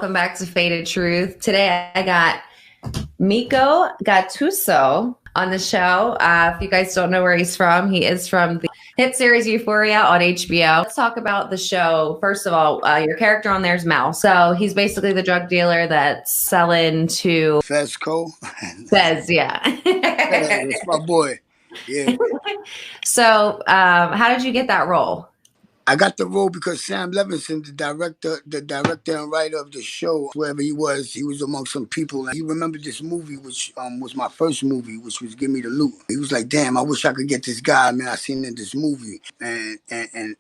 welcome back to Faded Truth. Today I got Meeko Gattuso on the show. If you guys don't know where he's from, he is from the hit series Euphoria on HBO. Let's talk about the show. First of all, your character on there is Mouse. So he's basically the drug dealer that's selling to Fesco. Fez, yeah. That's my boy. Yeah. So how did you get that role? I got the role because Sam Levinson, the director and writer of the show, wherever he was among some people. And he remembered this movie, which was my first movie, which was Gimme the Loot. He was like, damn, I wish I could get this guy, man. I seen in this movie. And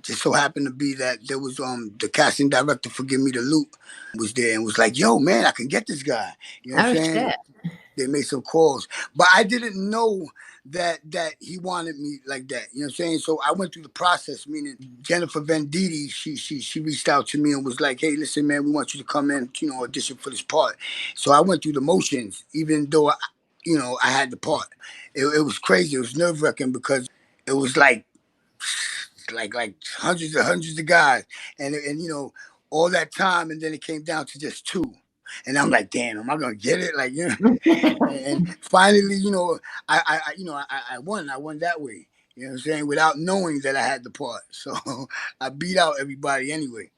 just so happened to be that there was the casting director for Gimme the Loot was there and was like, yo, man, I can get this guy. You know what I'm saying? Shit. They made some calls. But I didn't know that he wanted me like that. You know what I'm saying? So I went through the process, meaning Jennifer Venditti, she reached out to me and was like, hey, listen, man, we want you to come in, audition for this part. So I went through the motions, even though, I had the part. It was crazy. It was nerve-wracking because it was like hundreds of guys. And all that time, and then it came down to just two. And I'm like, damn, am I gonna get it? Like, and finally, I won. I won that way. You know what I'm saying? Without knowing that I had the part. So I beat out everybody anyway.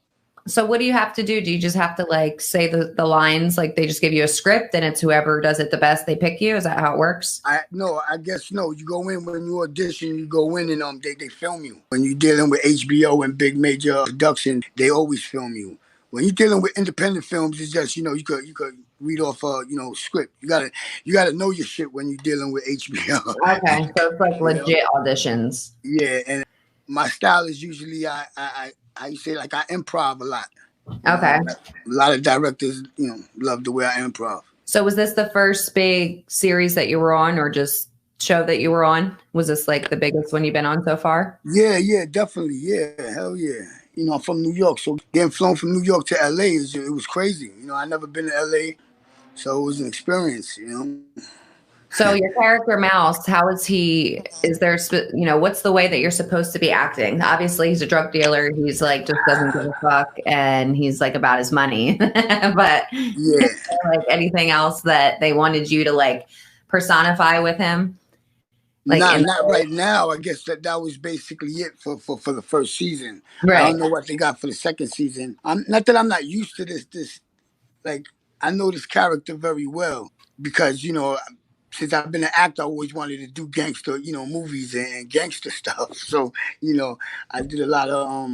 So what do you have to do? Do you just have to say the lines? Like they just give you a script and it's whoever does it the best, they pick you? Is that how it works? No, I guess no. You go in when you audition, you go in and they film you. When you're dealing with HBO and big major production, they always film you. When you're dealing with independent films, it's just, you could read off a, script. You gotta know your shit when you're dealing with HBO. Okay, so it's like legit auditions. Yeah, and my style is usually I improv a lot. Okay. A lot of directors, love the way I improv. So was this the first big series that you were on, or just show that you were on? Was this like the biggest one you've been on so far? Yeah, definitely. Yeah, hell yeah. I'm from New York, so getting flown from New York to LA, it was crazy. I never been to LA, so it was an experience, So your character Mouse, how is he? Is there, what's the way that you're supposed to be acting? Obviously, he's a drug dealer. He's like, just doesn't give a fuck, and he's like about his money. But yeah, like anything else that they wanted you to personify with him? Not right now. I guess that was basically it for the first season. Right. I don't know what they got for the second season. Not that I'm not used to this. I know this character very well because since I've been an actor, I always wanted to do gangster, movies and gangster stuff. So I did a lot of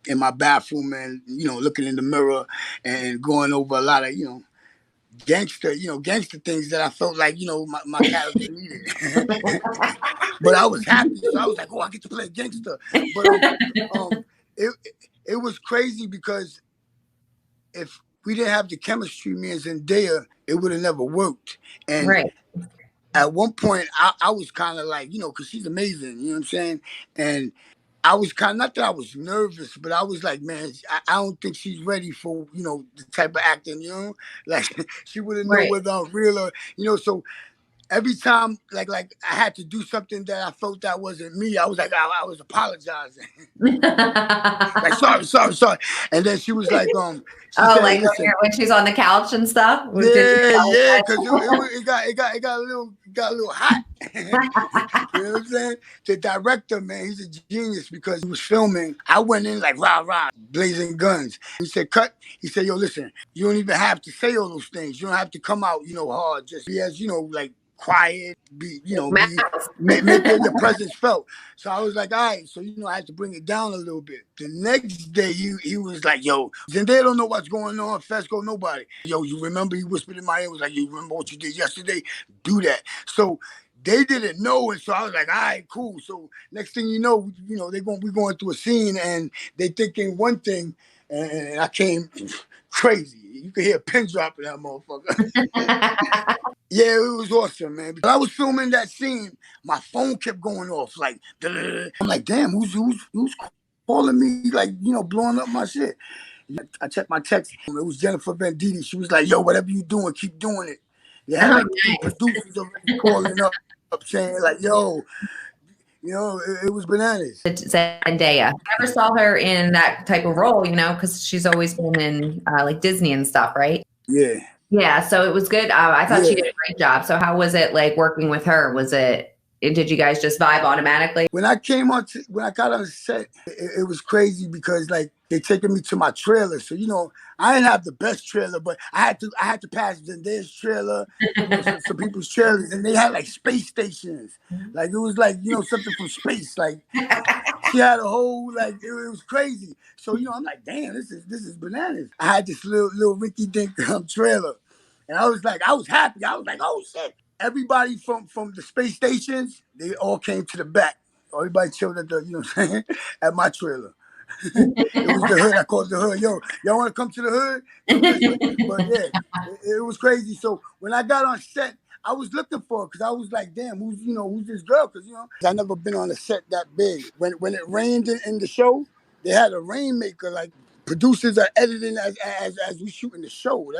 in my bathroom and looking in the mirror and going over a lot of gangster things that I felt like, my character needed. But I was happy. So I was like, oh, I get to play gangster. But it was crazy because if we didn't have the chemistry, me and Zendaya, it would have never worked. And right. At one point, I was kind of like, because she's amazing, you know what I'm saying? And I was not that I was nervous, but I was like, man, I don't think she's ready for, the type of acting, like she wouldn't know whether I'm real or, so every time, like I had to do something that I felt that wasn't me, I was like, I was apologizing. Like, sorry. And then she was like, said, when she's on the couch and stuff? Yeah, because it got a little hot. You know what I'm saying? The director, man, he's a genius because he was filming. I went in like rah, blazing guns. He said, cut. He said, yo, listen, you don't even have to say all those things. You don't have to come out, hard. Just be as, quiet, make your presence felt. So I was like, all right. So, I had to bring it down a little bit. The next day, he was like, yo, Zendaya don't know what's going on. Fesco, nobody. Yo, you remember he whispered in my ear, was like, you remember what you did yesterday? Do that. So they didn't know. And so I was like, all right, cool. So next thing you know, we're going through a scene and they thinking one thing and I came crazy. You could hear a pin drop in that motherfucker. Yeah, it was awesome, man. When I was filming that scene, my phone kept going off. Like, I'm like, damn, who's calling me? Like, blowing up my shit. I checked my text. It was Jennifer Venditti. She was like, yo, whatever you doing, keep doing it. Yeah, like, producers already calling up saying like, yo, You know, it was bananas. Zendaya. I never saw her in that type of role, you know, because she's always been in like Disney and stuff, right? Yeah. Yeah, so it was good. I thought she did a great job. So how was it like working with her? Did you guys just vibe automatically? When I got on set, it was crazy because like they taking me to my trailer. So, you know, I didn't have the best trailer, but I had to pass Zendaya's trailer, you know, some people's trailers, and they had like space stations. Like it was like, you know, something from space. Like she had a whole like it was crazy. So, you know, I'm like, damn, this is bananas. I had this little rinky dink trailer. And I was happy. I was like, oh shit. Everybody from the space stations, they all came to the back. Everybody chilled at the, you know what I'm saying, at my trailer. It was the hood. I called the hood. Yo, y'all want to come to the hood? Come this way. But yeah, it was crazy. So when I got on set, I was looking for her because I was like, damn, who's this girl? Because, you know, I never been on a set that big. When it rained in the show, they had a rainmaker. Like producers are editing as we shooting the show.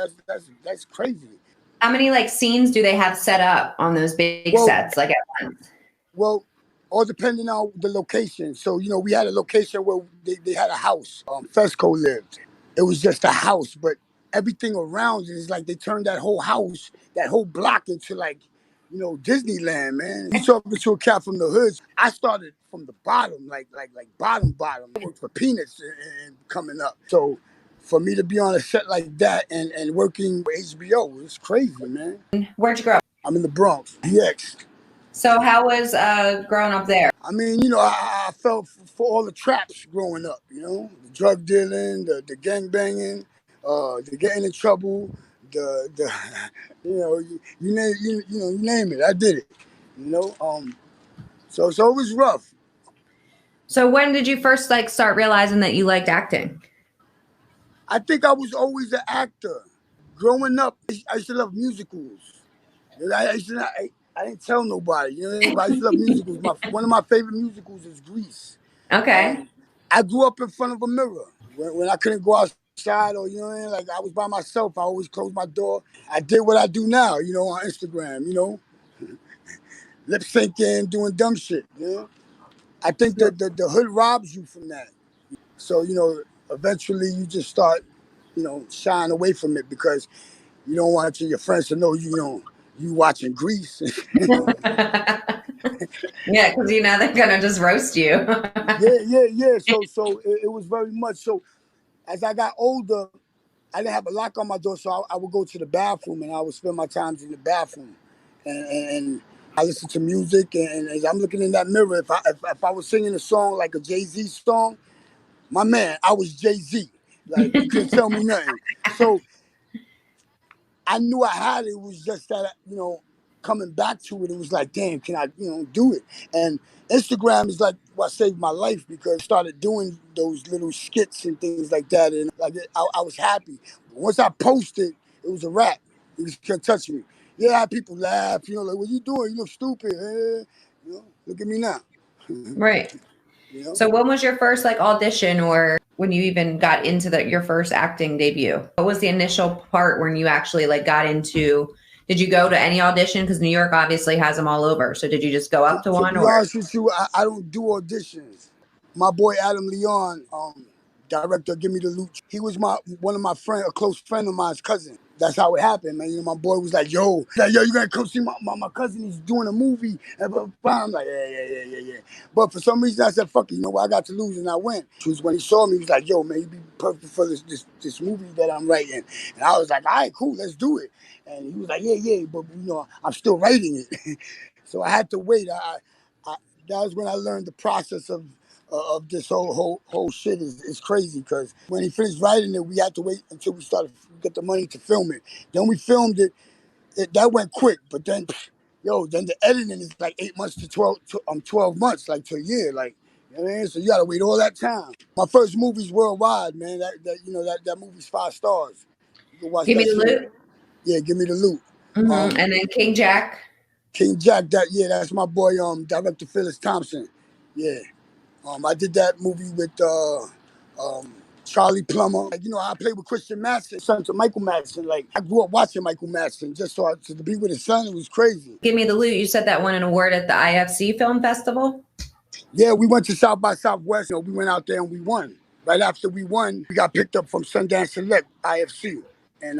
That's crazy. How many like scenes do they have set up on those big sets like at once? Well, all depending on the location. So, you know, we had a location where they had a house. Fesco lived. It was just a house, but everything around it is like they turned that whole house, that whole block into like, you know, Disneyland, man. You talking to a cat from the hoods. I started from the bottom, like bottom. I worked for peanuts and coming up. So for me to be on a set like that and working with HBO, it's crazy, man. Where'd you grow up? I'm in the Bronx, BX. So how was growing up there? I mean, you know, I felt for all the traps growing up, you know, the drug dealing, the gang banging, the getting in trouble, the you know, you name it, I did it, you know. So it was rough. So when did you first like start realizing that you liked acting? I think I was always an actor. Growing up, I used to love musicals. I didn't tell nobody, you know, but I used to love musicals. One of my favorite musicals is Grease. Okay. I grew up in front of a mirror. When I couldn't go outside or, you know what I mean, like I was by myself, I always closed my door. I did what I do now, you know, on Instagram, you know, lip syncing, doing dumb shit, you know. I think that the hood robs you from that. So, you know, eventually you just start, you know, shying away from it because you don't want your friends to know, you know, you watching Grease. Yeah, because you know they're gonna just roast you. Yeah. So it was very much so. As I got older, I didn't have a lock on my door, so I would go to the bathroom and I would spend my times in the bathroom, and I listen to music. And as I'm looking in that mirror, if I was singing a song like a Jay-Z song, my man, I was Jay-Z. Like you couldn't tell me nothing. So I knew I had it. It was just that, you know, coming back to it, it was like, damn, can I, you know, do it? And Instagram is like what saved my life because I started doing those little skits and things like that. And like I was happy. Once I posted, it was a wrap. It just couldn't touch me. Yeah, I had people laugh, you know, like, what you doing? You look stupid. You know, look at me now. Right. You know? So when was your first like audition or when you even got into your first acting debut? What was the initial part when you actually like got into, did you go to any audition? Because New York obviously has them all over. So did you just go up to one? To be honest with you, I don't do auditions. My boy Adam Leon, director of Gimme the Loot, he was one of my friend, a close friend of mine's cousin. That's how it happened, man. You know, my boy was like, yo, you gotta come see my cousin. He's doing a movie. And I'm like, yeah. But for some reason, I said, fuck it, you know what, I got to lose, and I went. When he saw me, he was like, yo, man, you'd be perfect for this movie that I'm writing. And I was like, all right, cool, let's do it. And he was like, yeah, but, you know, I'm still writing it. So I had to wait. That was when I learned the process of this whole shit is crazy because when he finished writing it, we had to wait until we started to get the money to film it. Then we filmed it. That went quick, but then, then the editing is like 8 months to 12 months, like to a year, like. You know what I mean? So you gotta wait all that time. My first movie's worldwide, man. That movie's 5 stars. You can watch Give Me that the shit. Loot. Yeah, Give Me the Loot. Mm-hmm. And then King Jack. King Jack, that's my boy, director Phyllis Thompson. Yeah. I did that movie with Charlie Plummer. Like, you know, I played with Christian Madsen, son to Michael Madsen. Like, I grew up watching Michael Madsen. Just to be with his son, it was crazy. Give Me the Loot. You said that won an award at the IFC Film Festival? Yeah, we went to South by Southwest. You know, we went out there and we won. Right after we won, we got picked up from Sundance Select IFC, and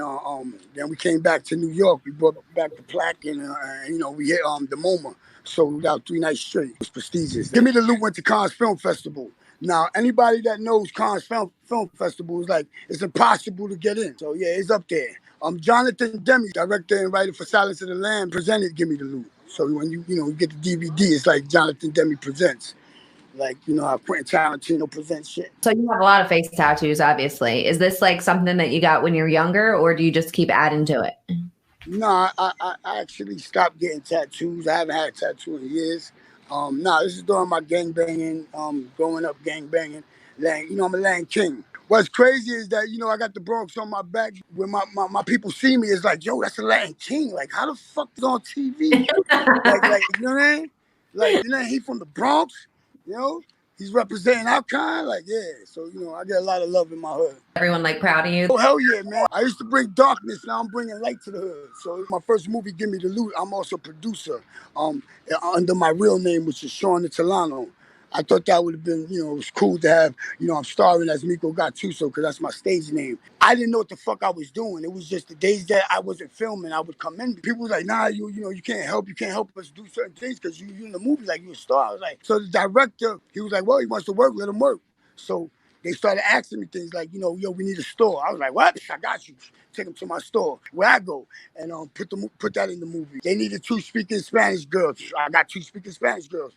then we came back to New York. We brought back the plaque, and you know, we hit the MoMA. Sold out 3 nights straight. It was prestigious. Gimme the Loot went to Cannes Film Festival. Now, anybody that knows Cannes Film Festival is like, it's impossible to get in. So yeah, it's up there. Jonathan Demme, director and writer for Silence of the Lambs, presented Gimme the Loot. So when you get the DVD, it's like Jonathan Demme presents. Like, you know how Quentin Tarantino presents shit. So you have a lot of face tattoos, obviously. Is this like something that you got when you're younger, or do you just keep adding to it? No, I actually stopped getting tattoos. I haven't had a tattoo in years. No, this is during my gangbanging, growing up gangbanging. You know, I'm a Lang King. What's crazy is that, you know, I got the Bronx on my back. When my people see me, it's like, yo, that's a Lang King. Like, how the fuck is on TV? like, you know what I mean? Like, you know, he from the Bronx, you know? He's representing our kind. Like, yeah. So, you know, I get a lot of love in my hood. Everyone like proud of you? Oh, hell yeah, man. I used to bring darkness. Now I'm bringing light to the hood. So my first movie, Gimme the Loot, I'm also a producer under my real name, which is Sean Italiano. I thought that would have been, you know, it was cool to have, you know, I'm starring as Meeko Gattuso because that's my stage name. I didn't know what the fuck I was doing. It was just the days that I wasn't filming, I would come in. People were like, nah, you know, you can't help us do certain things because you in the movie, like you a star. I was like, so the director, he was like, well, he wants to work, let him work. So they started asking me things like, you know, yo, we need a store. I was like, what? I got you. Take them to my store where I go and put that in the movie. They needed 2 speaking Spanish girls. I got 2 speaking Spanish girls.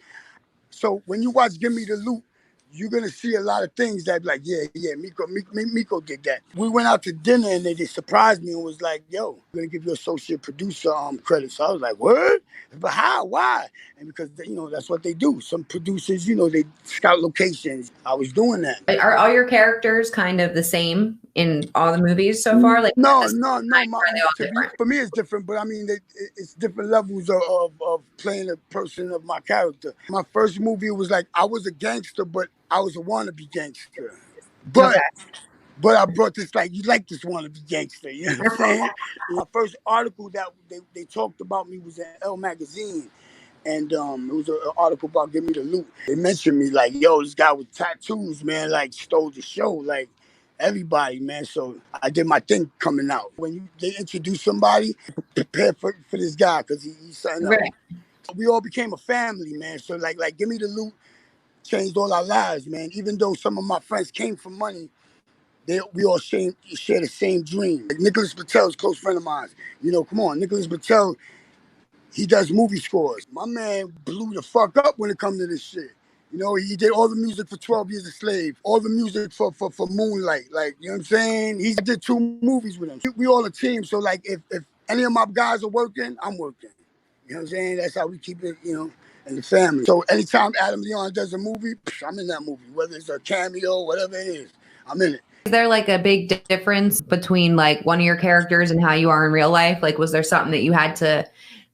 So when you watch Gimme the Loot, you're gonna see a lot of things that be like, yeah, Meeko did that. We went out to dinner and they surprised me and was like, yo, we're gonna give you associate producer credit. So I was like, what? But how? Why? And because you know that's what they do. Some producers, you know, they scout locations. I was doing that. Are all your characters kind of the same in all the movies so far? Like no. For me, it's different, but I mean, it's different levels of playing a person of my character. My first movie was like I was a gangster, but I was a wannabe gangster. But I brought this like, you like this wannabe gangster, you know what I'm saying? My first article that they talked about me was in Elle magazine. And it was an article about Gimme the Loot. They mentioned me like, yo, this guy with tattoos, man, like stole the show, like everybody, man. So I did my thing coming out. When they introduce somebody, prepare for this guy because he's something else. Right. We all became a family, man. So like Gimme the Loot changed all our lives, man. Even though some of my friends came from money, we all share the same dream. Like Nicholas Patel's a close friend of mine. You know, come on, Nicholas Patel, he does movie scores. My man blew the fuck up when it comes to this shit. You know, he did all the music for 12 Years a Slave, all the music for Moonlight. Like, you know what I'm saying? He did 2 movies with him. We all a team, so like if any of my guys are working, I'm working. You know what I'm saying? That's how we keep it, you know, in the family. So anytime Adam Leon does a movie, I'm in that movie. Whether it's a cameo, whatever it is, I'm in it. Is there like a big difference between like one of your characters and how you are in real life? Like, was there something that you had to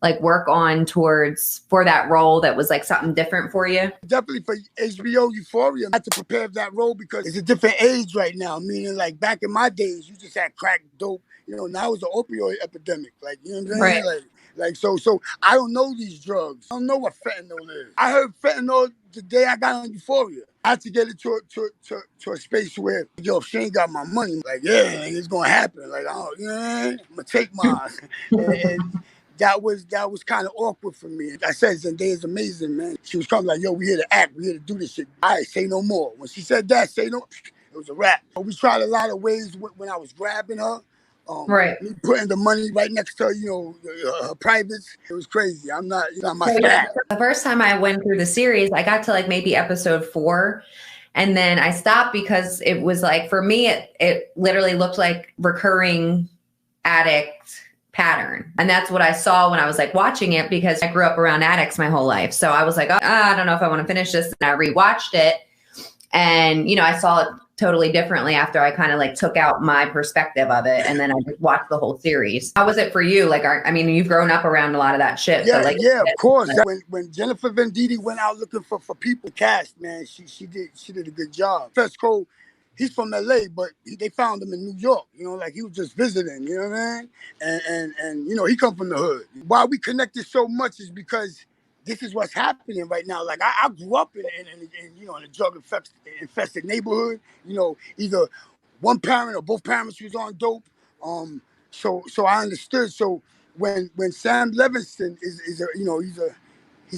like work on towards for that role that was like something different for you? Definitely for HBO Euphoria, I had to prepare for that role because it's a different age right now. Meaning like back in my days, you just had crack, dope. You know, now it's an opioid epidemic. Like, you know what I'm saying? Right. Like so I don't know these drugs. I don't know what fentanyl is. I heard fentanyl the day I got on Euphoria. I had to get it to a space where, yo, if she ain't got my money, like, yeah, it's gonna happen. Like, oh, you know, I'm gonna take mine. and that was kind of awkward for me. I said, Zendaya's amazing, man. She was coming like, yo, we here to act, we here to do this shit. All right, say no more. When she said that, say no, it was a wrap. We tried a lot of ways when I was grabbing her. Right. Me putting the money right next to her, you know, her privates. It was crazy. I'm not, you know, my style. The first time I went through the series, I got to like maybe episode 4. And then I stopped because it was like, for me, it literally looked like recurring addict pattern. And that's what I saw when I was like watching it, because I grew up around addicts my whole life. So I was like, oh, I don't know if I want to finish this. And I rewatched it. And, you know, I saw it totally differently after I kind of like took out my perspective of it. And then I just watched the whole series. How was it for you? Like, I mean, you've grown up around a lot of that shit. Yeah, so like, yeah, of course. When Jennifer Venditti went out looking for people cast, man, she did a good job. Fesco, he's from LA, but they found him in New York. You know, like he was just visiting. You know what I mean? And you know, he come from the hood. Why we connected so much is because this is what's happening right now. Like I grew up in you know, in a drug infested neighborhood. You know, either one parent or both parents was on dope. So I understood. So when Sam Levinson is a, you know, he's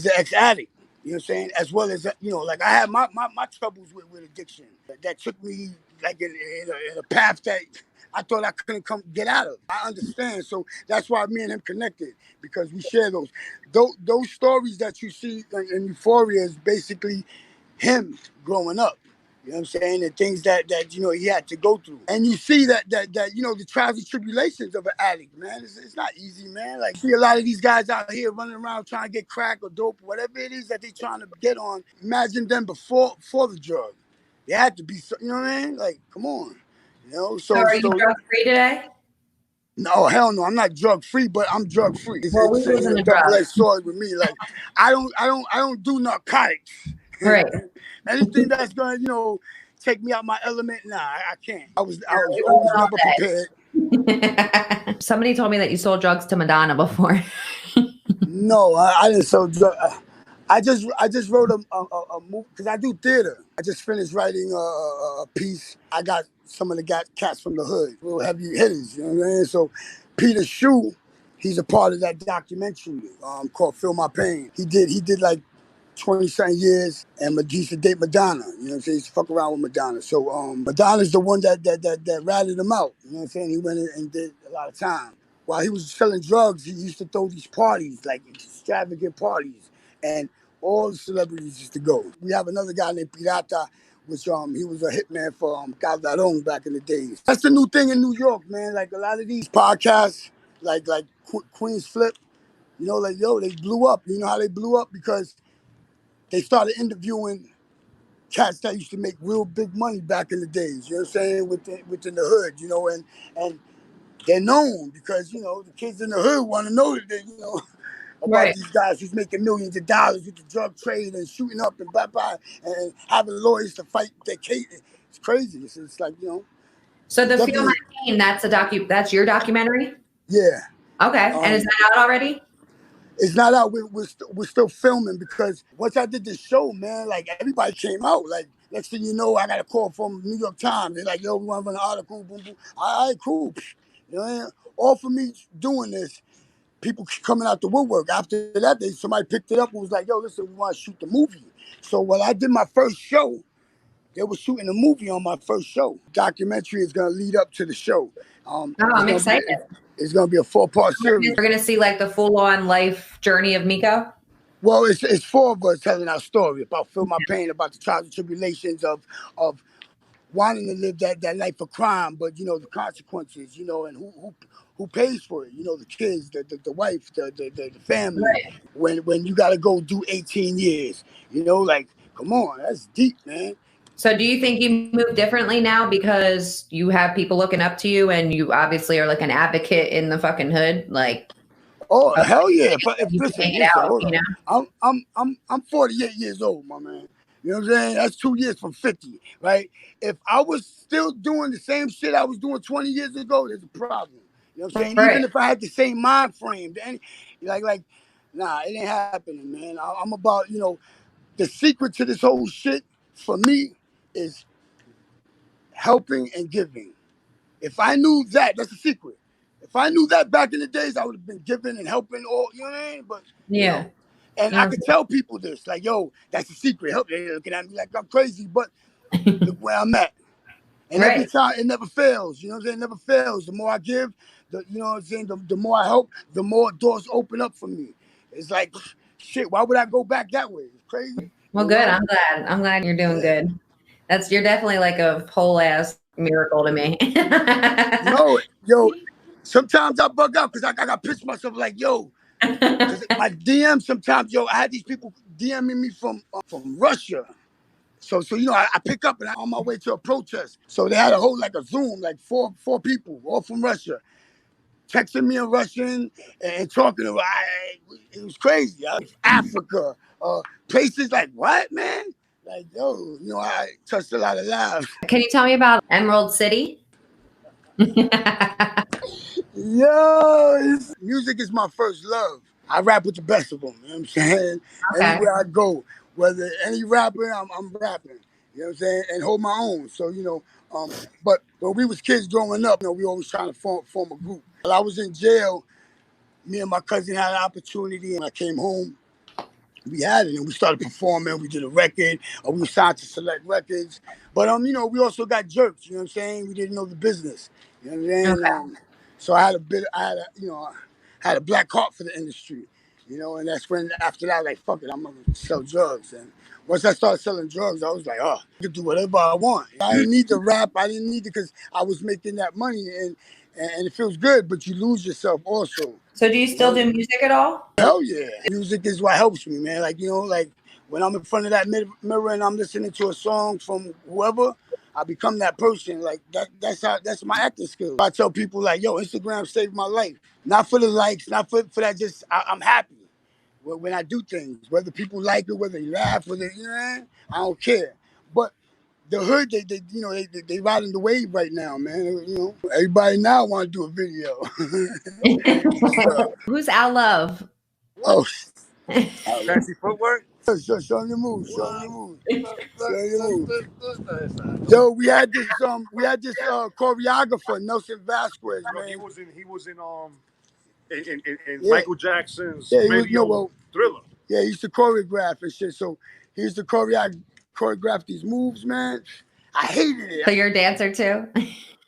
an ex addict. You know what I'm saying? As well as, you know, like I had my troubles with addiction that took me like in a path that I thought I couldn't get out of. I understand. So that's why me and him connected, because we share those. Those stories that you see in Euphoria is basically him growing up. You know what I'm saying? The things that you know, he had to go through. And you see that you know, the trials and tribulations of an addict, man. It's not easy, man. Like, see a lot of these guys out here running around trying to get crack or dope, whatever it is that they trying to get on. Imagine them before the drug. They had to be, you know what I mean? Like, come on. You know, So are you drug free today? No, hell no. I'm not drug free, but I'm drug free. It's the double-edged sword with me. Like, I don't do narcotics. Right. Anything that's gonna, you know, take me out my element, nah, I can't. I was always never prepared. Somebody told me that you sold drugs to Madonna before. No, I didn't sell drugs. I just wrote a movie because I do theater. I just finished writing a piece. I got some of the cats from the hood, real heavy hitters. You know what I'm saying? So Peter Shue, he's a part of that documentary called "Feel My Pain." He did like 20-something years, and he used to date Madonna. You know what I'm saying? He used to fuck around with Madonna. So Madonna's the one that ratted him out. You know what I'm saying? He went in and did a lot of time. While he was selling drugs, he used to throw these parties, like extravagant parties, and all the celebrities used to go. We have another guy named Pirata, which he was a hitman for Calderon back in the days. That's the new thing in New York, man. Like a lot of these podcasts, like Queen's Flip, you know, like, yo, they blew up. You know how they blew up? Because they started interviewing cats that used to make real big money back in the days. You know what I'm saying? Within the hood, you know, and they're known because, you know, the kids in the hood want to know that they, you know, about these guys who's making millions of dollars with the drug trade and shooting up and blah and having lawyers to fight their case. It's crazy. It's like, you know. So the Feel My Pain, that's your documentary? Yeah. Okay. And is that out already? It's not out. We're still filming, because once I did this show, man, like everybody came out. Like, next thing you know, I got a call from New York Times. They're like, yo, we want to run an article. Boom, boom. All right, cool. You know what I mean? All for me doing this, people coming out the woodwork. After that, somebody picked it up and was like, yo, listen, we want to shoot the movie. So when I did my first show, they were shooting a movie on my first show. Documentary is going to lead up to the show. I'm excited. It's going to be a 4-part series. We're going to see like the full-on life journey of Meeko? Well, it's 4 of us telling our story about Feel My Pain, about the trials and tribulations of wanting to live that life of crime, but, you know, the consequences, you know, and who pays for it? You know, the kids, the wife, the family. Right. When you got to go do 18 years, you know, like, come on, that's deep, man. So do you think you move differently now because you have people looking up to you and you obviously are like an advocate in the fucking hood? Like, oh, hell yeah. But listen, hold on. You know? I'm 48 years old, my man. You know what I'm saying? That's 2 years from 50, right? If I was still doing the same shit I was doing 20 years ago, there's a problem. You know what I'm saying? Right. Even if I had the same mind frame, like, nah, it ain't happening, man. I'm about, you know, the secret to this whole shit for me is helping and giving. If I knew that, that's the secret. If I knew that back in the days, I would have been giving and helping all, you know what I mean? But, yeah. You know, and I could tell people this, like, yo, that's the secret. Help. They're looking at me like I'm crazy, but look where I'm at. And every time, it never fails. You know what I'm saying? It never fails. The more I give, you know what I'm saying? The more I help, the more doors open up for me. It's like, shit, why would I go back that way? It's crazy. Well, good. I'm glad you're doing good. You're definitely like a whole ass miracle to me. No, yo, sometimes I bug out because I got pissed myself like, yo, my DM sometimes, yo, I had these people DMing me from Russia. So you know, I pick up and I'm on my way to a protest. So they had a whole, like a Zoom, like four people, all from Russia, texting me in Russian and talking about it was crazy. Africa, places like, what, man? Like, yo, you know, I touched a lot of lives. Can you tell me about Emerald City? Yo, music is my first love. I rap with the best of them. You know what I'm saying? Okay. Anywhere I go, whether any rapper, I'm rapping. You know what I'm saying? And hold my own. So, but when we was kids growing up, we always trying to form a group. While I was in jail, me and my cousin had an opportunity, and I came home. We had it, and we started performing. We did a record, or we were signed to Select Records. But we also got jerks. You know what I'm saying? We didn't know the business. You know what I'm saying? Okay. So I had a black heart for the industry. And that's when after that, like, fuck it, I'm gonna sell drugs. And once I started selling drugs, I was like, oh, I could do whatever I want. I didn't need to rap. I didn't need it because I was making that money, and it feels good. But you lose yourself also. So do you still do music at all? Hell yeah. Music is what helps me, man. Like, like when I'm in front of that mirror and I'm listening to a song from whoever, I become that person. Like that's my acting skill. I tell people like, yo, Instagram saved my life. Not for the likes, not for that, just I'm happy when I do things. Whether people like it, whether they laugh, whether I don't care. But the hood, they riding the wave right now, man. Everybody now want to do a video. Who's Al Love? Oh, Fancy footwork? show them the move. Show them the move. Show them the move. Yo, we had this choreographer, Nelson Vasquez, man. He was in Michael Jackson's video Thriller. Yeah, he used to choreograph and shit. So he used to choreograph these moves, man. I hated it. So you're a dancer too?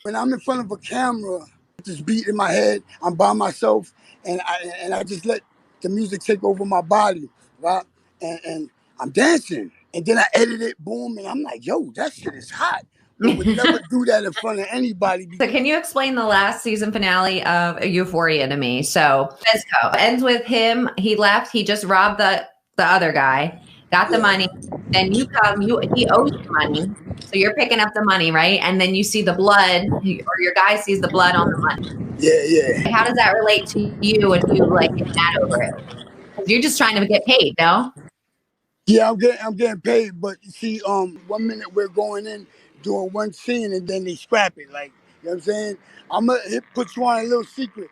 When I'm in front of a camera, this beat in my head, I'm by myself, and I just let the music take over my body, right? And I'm dancing, and then I edit it, boom, and I'm like, yo, that shit is hot. But would never do that in front of anybody. So can you explain the last season finale of Euphoria to me? So Fezco ends with him. He left. He just robbed the other guy, got the money. Then you come. He owes you money. So you're picking up the money, right? And then you see the blood, or your guy sees the blood on the money. Yeah. How does that relate to you and you like getting mad over it? Because you're just trying to get paid, no? Yeah, I'm getting paid, but you see, 1 minute we're going in doing one scene and then they scrap it. Like, you know what I'm saying? I'm gonna put you on a little secret.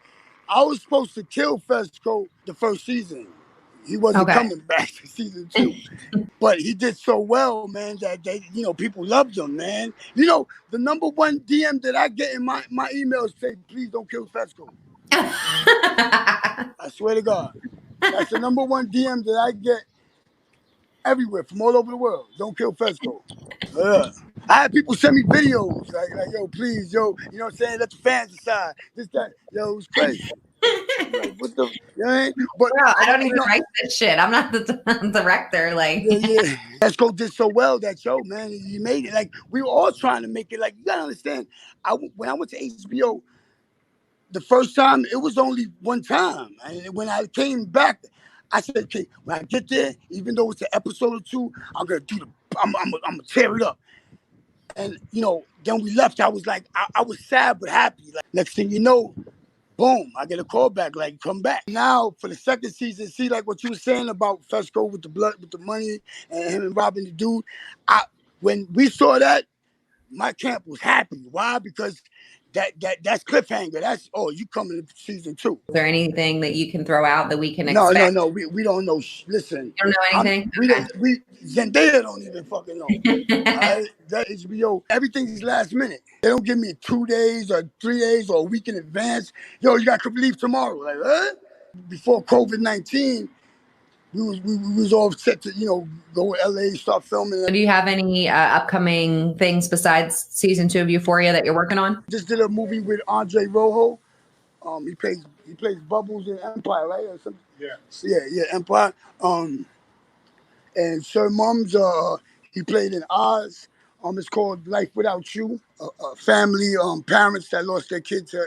I was supposed to kill Fesco the first season. He wasn't coming back to season 2. But he did so well, man, that people loved him, man. The number one DM that I get in my emails say, please don't kill Fesco. I swear to God. That's the number one DM that I get everywhere from all over the world. Don't kill Fesco. I had people send me videos like, yo, please, yo, you know what I'm saying? Let the fans decide. This, that, yo, it was crazy. Like, what the, you know what I mean? But bro, I don't even write this shit. I'm not the director. Like, yeah. Fesco did so well that, yo, man, he made it. Like, we were all trying to make it. Like, you gotta understand, when I went to HBO, the first time, it was only one time. And when I came back, I said, okay, when I get there, even though it's an episode or two, I'm gonna I'm gonna tear it up. And then we left. I was like, I was sad but happy. Like, next thing you know, boom, I get a call back, like, come back. Now for the second season, see, like what you were saying about Fesco with the blood, with the money, and him and robbing the dude. When we saw that, my camp was happy. Why? Because that's cliffhanger. That's you coming to season 2. Is there anything that you can throw out that we can expect? No. We don't know. Listen, You don't know anything. We Zendaya don't even fucking know. Right? That HBO, everything's last minute. They don't give me 2 days or 3 days or a week in advance. Yo, you got to leave tomorrow. Like, what? Before COVID-19, we was all set to go to LA, start filming. Do you have any upcoming things besides season 2 of Euphoria that you're working on? Just did a movie with Andre Rojo. He plays Bubbles in Empire, right? Or something. Yeah, Empire. And Sir Mums, he played in Oz. It's called Life Without You. A family, parents that lost their kid to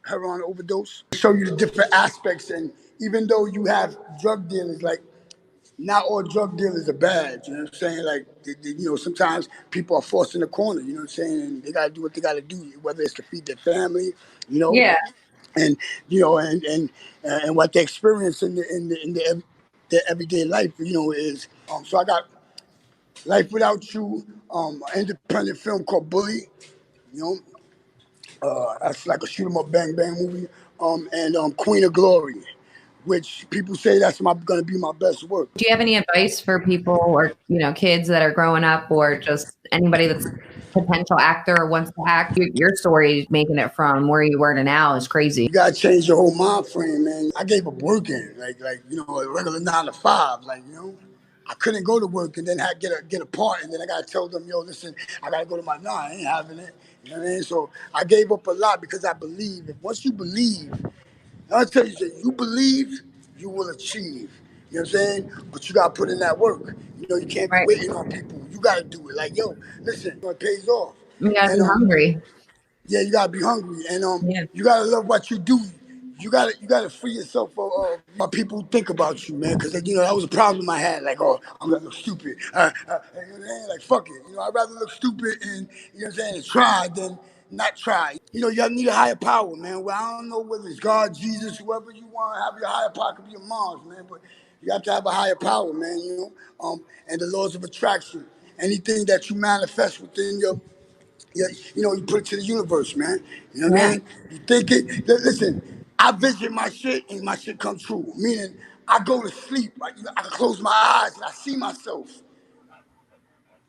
heroin overdose. Show you the different aspects, and even though you have drug dealers, like, not all drug dealers are bad. You know what I'm saying? Like, sometimes people are forced in the corner. You know what I'm saying? And they gotta do what they gotta do, whether it's to feed their family. Yeah. And and what they experience in their everyday life, is so I got Life Without You, an independent film called Bully, that's like a shoot 'em up bang bang movie, and Queen of Glory, which people say that's gonna be my best work. Do you have any advice for people or, you know, kids that are growing up or just anybody that's a potential actor or wants to act? Your story, making it from where you were to now, is crazy. You gotta change your whole mind frame, man. I gave up working, like you know, a regular 9 to 5, like, you know. I couldn't go to work and then get a part, and then I gotta tell them, yo, listen, I gotta go to my 9. I ain't having it. You know what I mean? So I gave up a lot because I believe. If once you believe, I'll tell you, you believe, you will achieve. You know what I'm saying? But you gotta put in that work. You know, you can't be waiting on people. You gotta do it. Like, yo, listen, it pays off. You gotta be hungry. Yeah, you gotta be hungry, and Yeah. you gotta love what you do. You gotta free yourself of what people think about you, man. Because you know that was a problem I had. Like, oh, I'm gonna look stupid. You know what I'm saying? Like, fuck it. You know, I'd rather look stupid and you know what I'm saying, and try than not try. You know, you gotta need a higher power, man. Well, I don't know whether it's God, Jesus, whoever you want to have your higher power. Could be your mom's, man. But you have to have a higher power, man. You know, and the laws of attraction. Anything that you manifest within your you know, you put it to the universe, man. You know what I mean? You think it. Listen, I vision my shit and my shit come true. Meaning, I go to sleep. I can close my eyes and I see myself.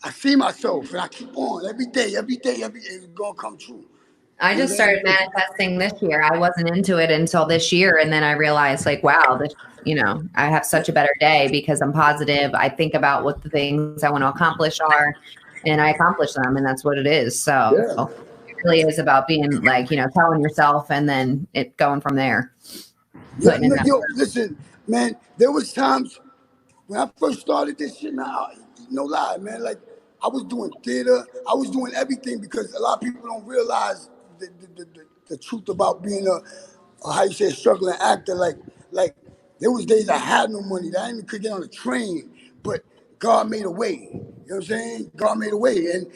And I keep on every day. It's gonna come true. I just started manifesting this year. I wasn't into it until this year. And then I realized, like, wow, this, you know, I have such a better day because I'm positive. I think about what the things I want to accomplish are, and I accomplish them. And that's what it is. So it really is about being like, you know, telling yourself and then it going from there. Yeah, yo, listen, man, there was times when I first started this shit, man, no lie, man, like I was doing theater, I was doing everything because a lot of people don't realize the truth about being a how you say, struggling actor. Like there was days I had no money, that I didn't even could get on a train, but God made a way. You know what I'm saying? God made a way, and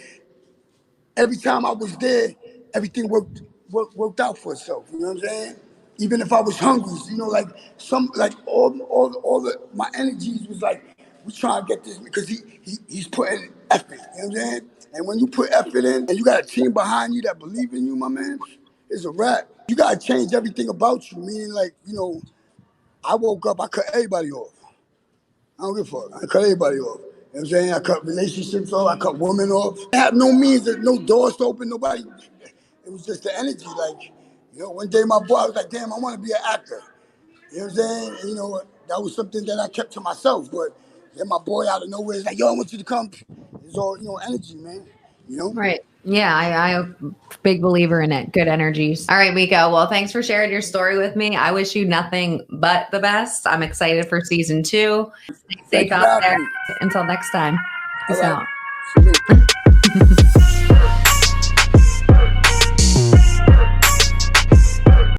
every time I was there, everything worked out for itself. You know what I'm saying? Even if I was hungry, you know, like all the my energies was like, we trying to get this because he's putting effort. You know what I'm saying? And when you put effort in, and you got a team behind you that believe in you, my man, it's a wrap. You gotta change everything about you. Meaning, like, you know, I woke up, I cut everybody off. I don't give a fuck. I cut everybody off. You know what I'm saying? I cut relationships off. I cut women off. I have no means, there's no doors to open, nobody. It was just the energy. Like, you know, one day my boy, I was like, damn, I want to be an actor. You know what I'm saying? And, you know, that was something that I kept to myself. But then my boy out of nowhere is like, yo, I want you to come. It's all, you know, energy, man. You know? Right. Yeah, I'm a big believer in it. Good energies. All right, Meeko. Well, thanks for sharing your story with me. I wish you nothing but the best. I'm excited for season 2. Stay safe out there. Until next time. Peace out. Salute.